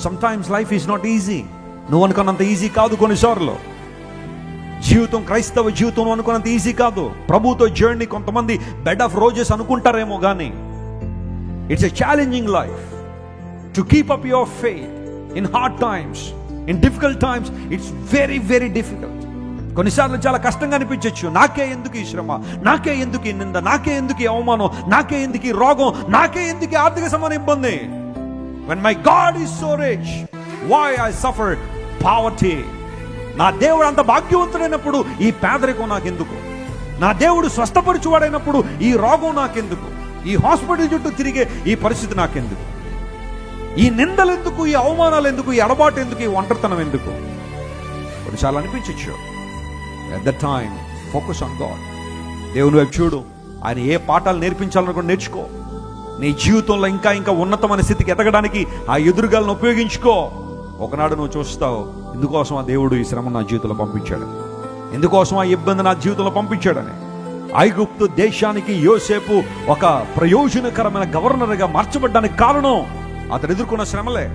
Sometimes life is not easy. నువ్వు అనుకున్నంత easy కాదు కొన్నిసార్లు. జీవితం, క్రైస్తవ జీవితం అనుకున్నంత ఈజీ కాదు. ప్రభుతో జర్నీ కొంతమంది బెడ్ ఆఫ్ రోజెస్ అనుకుంటారేమో, కానీ it's a challenging life. To keep up your faith in hard times, in difficult times, it's very very difficult. కొన్నిసార్లు చాలా కష్టంగా అనిపించవచ్చు. నాకే ఎందుకు ఈ శ్రమ, నాకే ఎందుకు ఈ నింద, నాకే ఎందుకు ఈ అవమానం, నాకే ఎందుకు ఈ రోగం, నాకే ఎందుకు ఈ ఆర్థిక సంబంధ ఇబ్బంది. When my God is so rich, why I suffer poverty? నా దేవుడు అంత భాగ్యవంతుడైనప్పుడు ఈ పేదరికం నాకెందుకు? నా దేవుడు స్వస్థపరచువాడైనప్పుడు ఈ రోగం నాకెందుకు? ఈ హాస్పిటల్ చుట్టూ తిరిగే ఈ పరిస్థితి నాకెందుకు? ఈ నిందలు ఎందుకు? ఈ అవమానాలు ఎందుకు? ఈ ఎడబాటు ఎందుకు? ఈ ఒంటరితనం ఎందుకు? కొన్నిసార్లు అనిపించచ్చు. At that time, focus on God. దేవుని వైపు చూడు. ఆయన ఏ పాఠాలు నేర్పించాలనుకుంటే నేర్చుకో. నీ జీవితంలో ఇంకా ఇంకా ఉన్నతమైన స్థితికి ఎదగడానికి ఆ ఎదురుగాలను ఉపయోగించుకో. ఒకనాడు నువ్వు చూస్తావు, ఎందుకోసం ఆ దేవుడు ఈ శ్రమ నా జీవితంలో పంపించాడు, ఎందుకోసం ఆ ఇబ్బంది నా జీవితంలో పంపించాడని. ఐగుప్తు దేశానికి యోసేపు ఒక ప్రయోజనకరమైన గవర్నర్గా మార్చబడ్డానికి కారణం అతడు ఎదుర్కొన్న శ్రమలే.